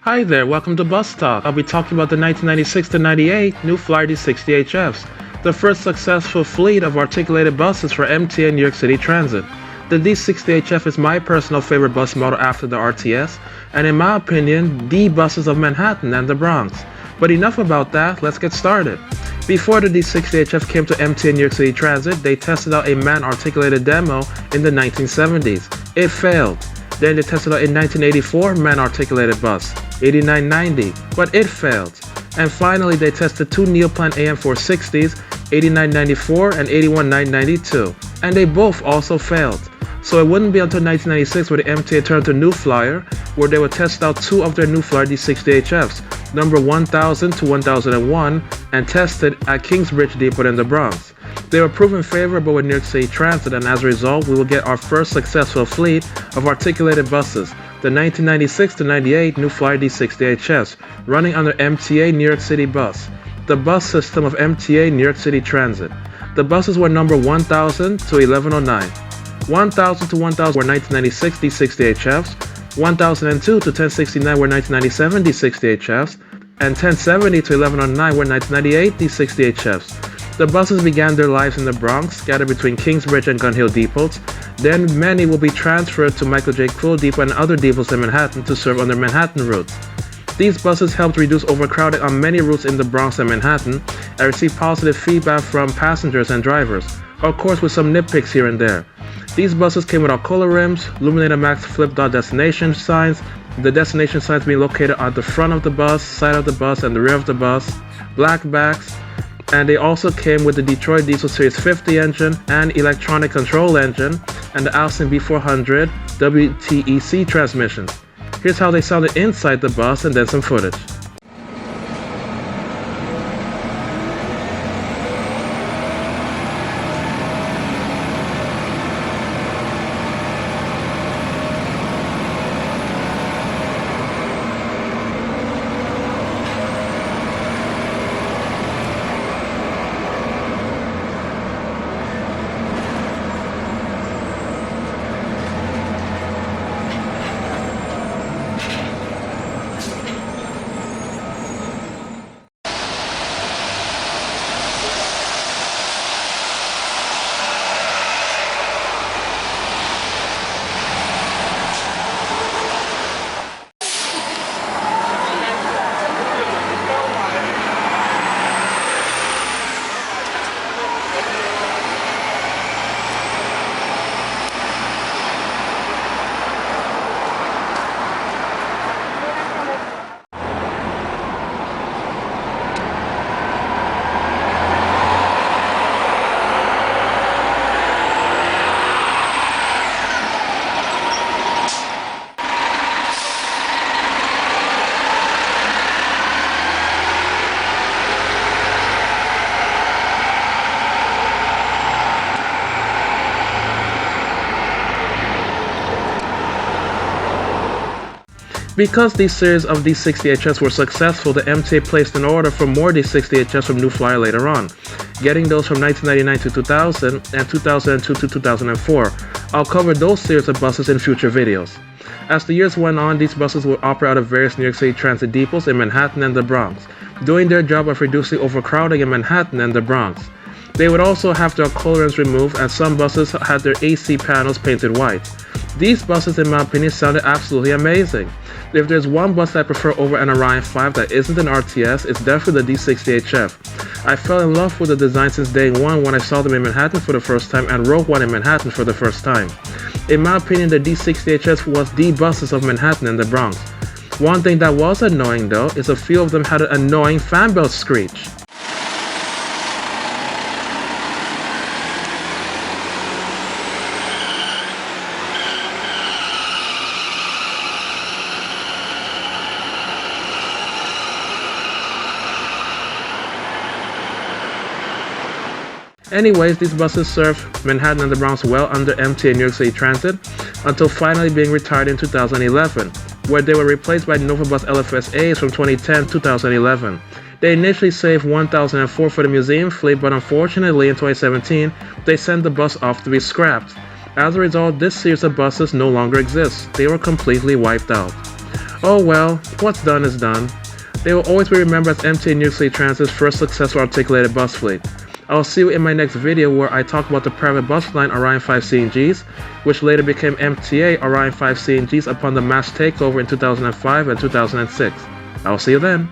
Hi there, welcome to BusTalk. I'll be talking about the 1996 to 98 new Flyer D60HFs, the first successful fleet of articulated buses for MTA and New York City Transit. The D60HF is my personal favorite bus model after the RTS, and in my opinion, the buses of Manhattan and the Bronx. But enough about that, let's get started. Before the D60HF came to MTA and New York City Transit, they tested out a man-articulated demo in the 1970s. It failed. Then they tested out a 1984 man-articulated bus, 8990, but it failed. And finally, they tested two Neoplan AM460s, 8994 and 81992, and they both also failed. So it wouldn't be until 1996 where the MTA turned to New Flyer, where they would test out two of their new Flyer D60HFs, number 1000 to 1001, and tested at Kingsbridge Depot in the Bronx. They were proven favorable with New York City Transit, and as a result, we will get our first successful fleet of articulated buses, the 1996 to 98 new Flyer D60HFs, running under MTA New York City Bus, the bus system of MTA New York City Transit. The buses were number 1000 to 1109. 1000 to 1000 were 1996 D60HFs, 1002 to 1069 were 1997 D60HFs, and 1070 to 1109 were 1998 D60HFs. The buses began their lives in the Bronx, scattered between Kingsbridge and Gun Hill depots. Then many will be transferred to Michael J. Quill Depot and other depots in Manhattan to serve on their Manhattan routes. These buses helped reduce overcrowding on many routes in the Bronx and Manhattan, and received positive feedback from passengers and drivers, of course with some nitpicks here and there. These buses came with Alcoa rims, Luminator Max flip-dot destination signs, the destination signs being located at the front of the bus, side of the bus, and the rear of the bus, black backs, and they also came with the Detroit Diesel Series 50 engine and electronic control engine and the Alston B400 WTEC transmissions. Here's how they sounded inside the bus and then some footage. Because these series of D60HFs were successful, the MTA placed an order for more D60HFs from New Flyer later on, getting those from 1999 to 2000 and 2002 to 2004. I'll cover those series of buses in future videos. As the years went on, these buses would operate out of various New York City Transit depots in Manhattan and the Bronx, doing their job of reducing overcrowding in Manhattan and the Bronx. They would also have their Alcoa rims removed, and some buses had their AC panels painted white. These buses, in my opinion, sounded absolutely amazing. If there's one bus that I prefer over an Orion 5 that isn't an RTS, it's definitely the D60HF. I fell in love with the design since day one when I saw them in Manhattan for the first time and rode one in Manhattan for the first time. In my opinion, the D60HF was the buses of Manhattan and the Bronx. One thing that was annoying though is a few of them had an annoying fan belt screech. Anyways, these buses served Manhattan and the Bronx well under MTA New York City Transit until finally being retired in 2011, where they were replaced by Novabus LFSAs from 2010-2011. They initially saved 1004 for the museum fleet, but unfortunately in 2017, they sent the bus off to be scrapped. As a result, this series of buses no longer exists. They were completely wiped out. Oh well, what's done is done. They will always be remembered as MTA New York City Transit's first successful articulated bus fleet. I'll see you in my next video where I talk about the private bus line Orion 5 CNGs, which later became MTA Orion 5 CNGs upon the mass takeover in 2005 and 2006. I'll see you then.